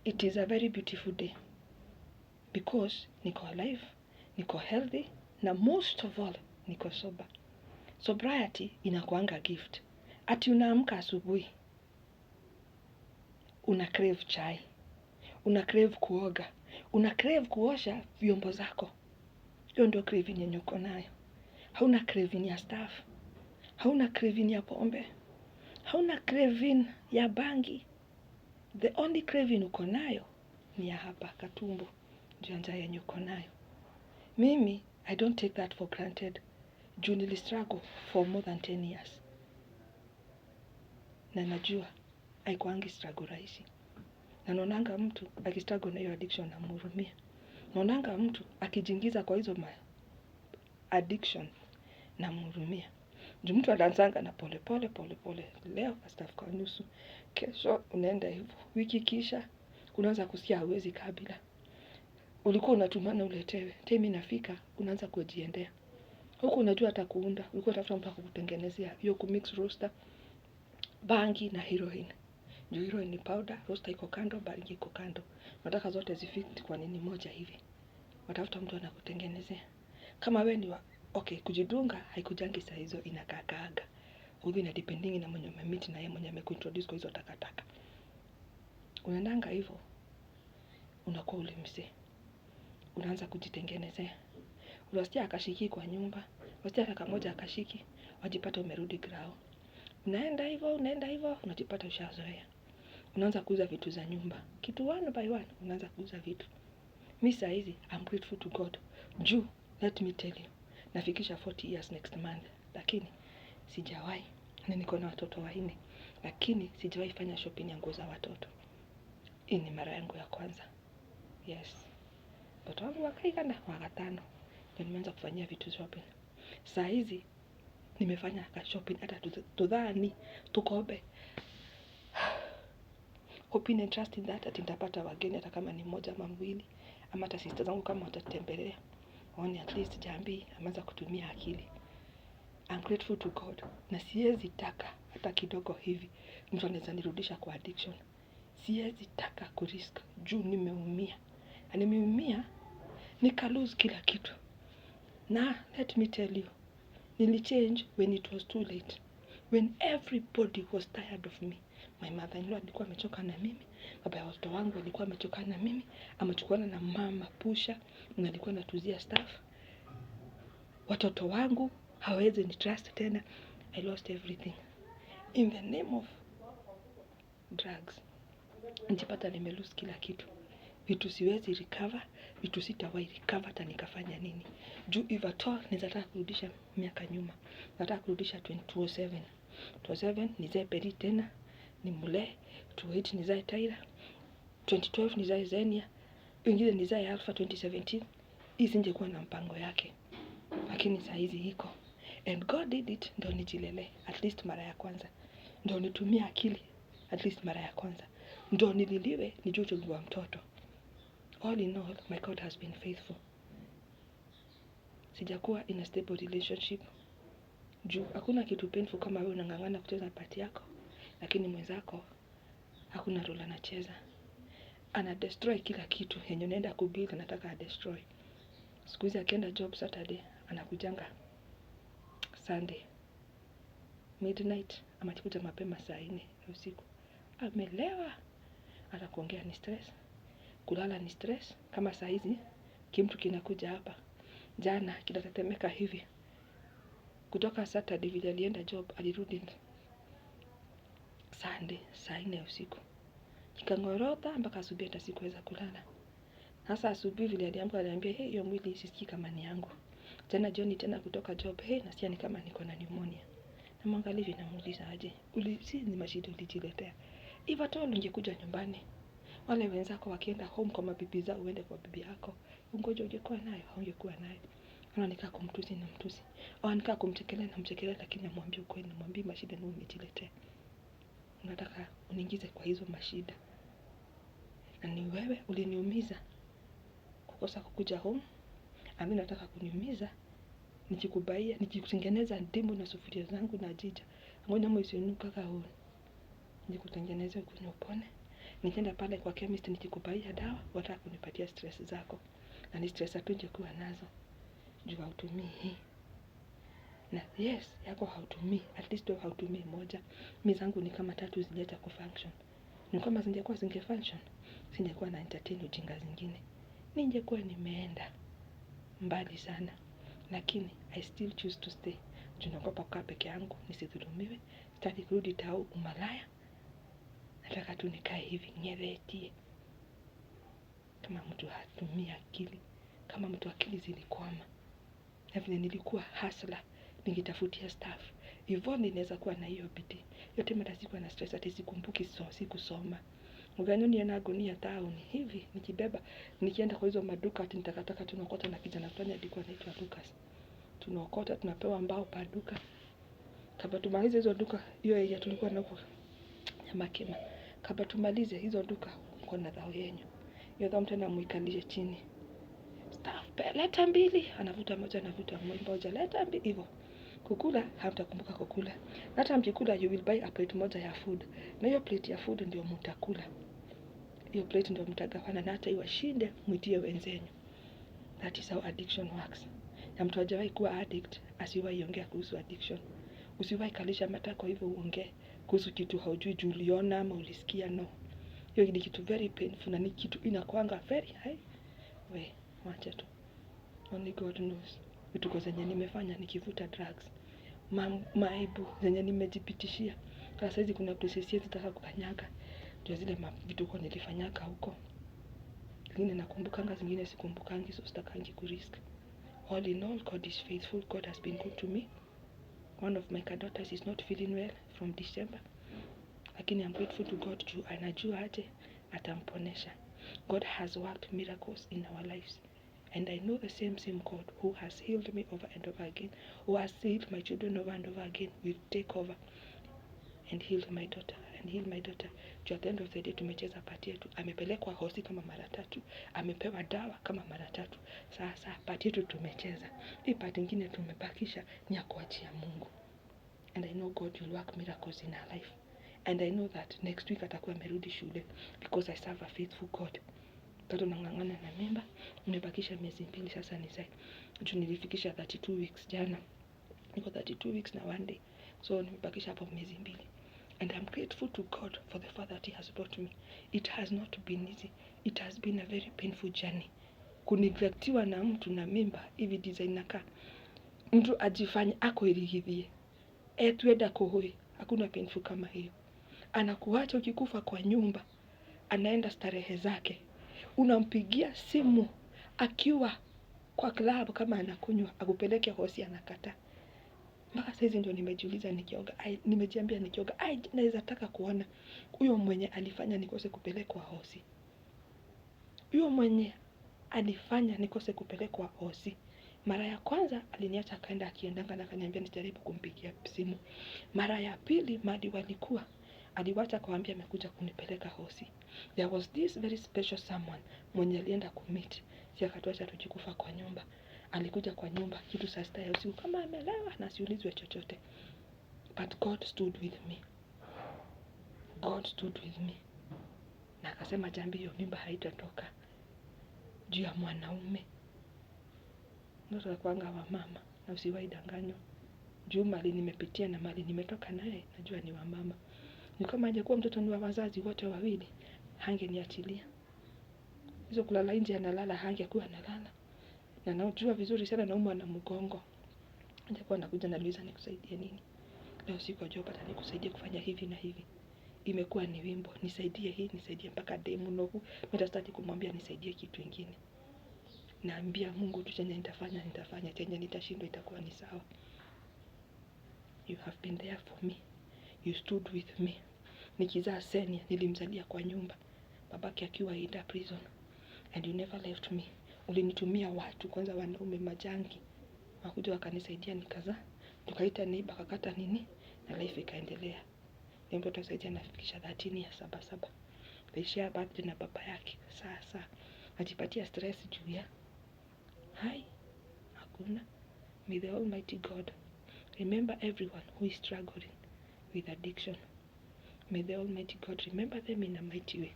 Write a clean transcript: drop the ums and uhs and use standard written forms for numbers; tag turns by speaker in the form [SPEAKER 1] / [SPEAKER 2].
[SPEAKER 1] It is a very beautiful day because niko alive, niko healthy, na most of all niko sober. Sobriety inakuanga gift. Ati unaamka asubuhi, una crave chai, una crave kuoga, una crave kuosha vyombo zako. Hiyo ndio craving yenye uko nayo. Hauna craving ya staff, hauna craving ya pombe, hauna craving ya bangi. The only craving uko nayo ni ya hapa katumbo, ndio njaa yenye uko nayo. Mimi, I don't take that for granted. Juu nilistruggle for more than 10 years. Na najua, haikuangi struggle rahisi. Na naonanga mtu akistruggle na hiyo addiction namhurumia. Naonanga mtu akijiingiza kwa hizo addiction namhurumia. Juu mtu anaanzanga na pole pole pole pole. Leo staff kwa nusu. Kesho unaenda hivyo. Wiki kisha unaanza kusikia hauwezi kabila. Ulikuwa unatumana uletewe. Time inafika unaanza kujiendea. Huku unajua hata kuunda. Ulikuwa unatafuta mtu akutengenezea. Hiyo kumix roaster, bangi na heroin. Juu heroin ni powder, roaster iko kando, bangi iko kando. Nataka zote zifit kwa nini moja hivi. Watafuta mtu anakutengenezea. Kama wewe ni kujidunga haikujangi saa hizo inakakaaga. Huwa ina depending na mwenye umemit na yeye mwenye amekuintroduce kwa hizo takataka. Unaendanga hivyo, unakuwa ule mzee. Unaanza kujitengenezea. Unasikia akashiki kwa nyumba, unasikia kaka moja akashiki, wajipata umerudi grao. Unaenda hivyo, unajipata ushazoea. Unaanza kuuza vitu za nyumba. Kitu one by one, unaanza kuuza vitu. Mimi saa hizi, I'm grateful to God. Juu, let me tell you, nafikisha 40 years next month. Lakini, sijawahi. Na niko na watoto 4. Lakini, sijawahi fanya shopping ya nguo za watoto. Hii ni mara yangu ya kwanza. Yes. Watoto wangu wakaikana wakatano. Ndio nimeanza kufanyia vitu shopping. Saa hizi, nimefanya shopping hata tudhani, tukobe. Hoping and trusting that ati nitapata wageni hata kama ni mmoja ama mwili. Ama hata sister zangu kama watatembelea. Waone at least jambi, ameanza kutumia akili. I'm grateful to God. Na siwezi taka hata kidogo hivi mtu anaweza nirudisha kwa addiction. Siwezi taka kurisk juu nimeumia. Na nimeumia nika lose kila kitu. Na let me tell you, nilichange when it was too late. When everybody was tired of me. My mother-in-law alikuwa amechoka na mimi. Baba ya watoto wangu alikuwa amechoka na mimi. Amechukuana na mama pusha. Na alikuwa anatuzia staff. Watoto wangu hawezi ni trust tena. I lost everything. In the name of drugs. Nijipata nimelose kila kitu. Vitu siwezi recover. Vitu sitawahi recover hata nikafanya nini. Juu if at all nizataka kurudisha miaka nyuma. Nataka kurudisha 2007. 2007 nizae Peri tena. Nimule. 2008 nizae Tyra. 2012 nizae Zenia. Ingine nizae Alpha 2017. Hii singekuwa na mpango yake. Lakini saa hizi iko. And God did it, ndio nijilele, at least mara ya kwanza. Ndio nitumie akili, at least mara ya kwanza. Ndio nililiwe, nijue uchungu wa mtoto. All in all, my God has been faithful. Sijakuwa in a stable relationship. Juu, hakuna kitu painful kama wewe unang'ang'ana kucheza part yako. Lakini mwenzako, hakuna role anacheza. Ana destroy kila kitu, yenye unaenda kubuild anataka destroy. Siku hizi akienda job Saturday, anakujanga Sunday midnight, ama akikuja mapema saa 4 usiku. Amelewa. Hata kuongea ni stress. Kulala ni stress. Kama saa hizi, kimtu kinakuja hapa. Jana, kinatetemeka hivi. Kutoka Saturday vile alienda job, alirudi Sunday, saa 4 usiku. Kikangorota, mpaka asubuhi hata sikuweza kulala. Sasa asubuhi vile aliamka aliniambia, hiyo mwili sisikii kama ni yangu. Tena jioni tena kutoka job, nasikia ni kama niko na pneumonia. Namwangalia hivi namuuliza aje, si ni mashida ulijiletea. If at all ungekuja nyumbani, wale wenzako wakienda home kwa mabibi zao uende kwa bibi yako, ungoje ungekuwa nayo au ungekuwa nayo? Ananika kumtusi na mtusi. Au ananika kumchekelea na mchekelea, lakini namwambia ukweli, namwambia mashida ni umejiletea. Unataka uniingize kwa hizo mashida. Na ni wewe uliniumiza kukosa kukuja home. Mimi nataka kuniumiza nikikubaia, nikikutengeneza ndimu na sufuria zangu na jija. Ngoja mwe isinuka kao. Nikutengeneze kunywa upone. Nikienda pale kwa chemist nikikupaia dawa, wataka kunipatia stress zako. Na ni stress hapendi kuwa nazo. Juu hautumii hii. Na yes, yako hautumii, at least hautumii moja. Mimi zangu ni kama 3 zijacha kufunction. Ni kama zingekuwa zingefunction, singekuwa na entertain ujinga zingine. Ningekuwa nimeenda mbali sana. Lakini I still choose to stay. Juu naogopa kukaa peke yangu, nisidhulumiwe. Sitaki kurudi tao umalaya. Nataka tu nikae hivi nyevetie. Kama mtu hatumii akili. Kama mtu akili zilikwama. Na vile nilikuwa hustler, ningitafutia staff. Hivyo ninaweza kuwa na hiyo bidii. Yote mara sikuwa na stress, ati sikumbuki sikusoma. Uganyo niona gunia town hivi, nikibeba, nikienda kwa hizo maduka, ati nitakataka tunaokota na kijana fulani alikuwa anaitwa Lucas. Tunaokota, tunapewa mbao pa duka. Kabla tumalize hizo duka, hiyo area tulikuwa na huko ya Makema. Kabla tumalize hizo duka, mko na dhao yenyu. Hiyo dhao mtu anamuikalisha chini. Staff, leta 2, anavuta moja, anavuta moja, leta 2 hivyo. Kukula, hamtakumbuka kukula. Hata mkikula, you will buy a plate moja ya food. Na hiyo plate ya food ndio mtakula. Hiyo plate ndio mtagawana, na hata iwashinde mwitie wenzenyu. That is how addiction works. Na mtu hajawahi kuwa addict, asiwahi ongea kuhusu addiction. Usiwahi kalisha matako hivyo uongee kuhusu kitu haujui juu uliona ama ulisikia, no. Hiyo ni kitu very painful na ni kitu inakuanga very high. We, wacha tu. Only God knows. Vitu kwa zenye nimefanya nikivuta drugs. Maibu zenye nimejipitishia. Sasa hizi kuna places siwezi taka kukanyaga. Ndio zile vitu kwa nilifanyaka huko. Zingine nakumbukanga, zingine sikumbukangi, so sitakangi kurisk. All in all, God is faithful. God has been good to me. One of my daughters is not feeling well from December. Lakini I'm grateful to God juu anajua aje atamponesha. God has worked miracles in our lives. And I know the same God who has healed me over and over again, who has healed my children over and over again, will take over and heal my daughter. Juu at the end of the day tumecheza pati yetu. Amepelekwa hosi kama mara 3. Amepewa dawa kama mara 3. Sasa pati yetu tumecheza. Hii pati nyingine tumebakisha ni ya kuachia Mungu. And I know God will work miracles in our life. And I know that next week atakuwa amerudi shule because I serve a faithful God. Tato nangangana na mimba, nimebakisha miezi 2 sasa ni sai. Juu nilifikisha 32 weeks jana. Niko 32 weeks na 1 day. So nimebakisha hapo miezi 2. And I'm grateful to God for the far that he has brought me. It has not been easy. It has been a very painful journey. Kuneglectiwa na mtu na mimba hivi design naka. Mtu ajifanye ako irigithie. Tuenda kohoi. Hakuna painful kama hiyo. Anakuacha ukikufa kwa nyumba. Anaenda starehe zake. Unampigia simu akiwa kwa club kama anakunywa, akupeleke hosi anakataa. Mpaka saizi ndio nimejiuliza nikioga, nimejiambia nikioga, naweza taka kuona huyo mwenye alifanya nikose kupelekwa hosi. Huyo mwenye alifanya nikose kupelekwa hosi. Mara ya kwanza aliniacha akaenda akiendanga na akaniambia nijaribu kumpigia simu. Mara ya pili madi walikuwa aliwacha kuambia amekuja kunipeleka hosi. There was this very special someone mwenye alienda kumit. Si akatuacha tujikufa kwa nyumba. Alikuja kwa nyumba kitu saa 6 ya usiku kama amelewa na asiulizwe chochote. But God stood with me. God stood with me. Na akasema jambi hiyo mimba haitatoka. Juu ya mwanaume. Ndio kwanga wa mama na usiwahi danganywa. Juu mali nimepitia na mali nimetoka naye najua ni wa mama. Ni kama angekuwa mtoto ni wa wazazi wote wawili, hangeniachilia. Hizo kulala nje analala hangekuwa analala. Na najua vizuri sana naumwa na mgongo. Angekuwa anakuja na Luiza nikusaidie nini? Leo siko job hata nikusaidie kufanya hivi na hivi. Imekuwa ni wimbo, nisaidie hii, nisaidie mpaka demu nogu. Nitastati kumwambia nisaidie kitu kingine. Naambia Mungu tu chenye nitafanya, chenye nitashindwa itakuwa ni sawa. You have been there for me. You stood with me. Nikizaa Senia nilimzalia kwa nyumba. Babake akiwa ida prison. And you never left me. Ulinitumia watu kwanza wanaume majangi. Wakuja wakanisaidia nikazaa. Tukaita neighbor kakata nini na life ikaendelea. Ni mtoto saidia nafikisha 13 ya 77. They share birthday na baba yake. Sasa ajipatia stress juu ya. Hai. Hakuna. May the Almighty God remember everyone who is struggling with addiction. May the Almighty God remember them in a mighty way.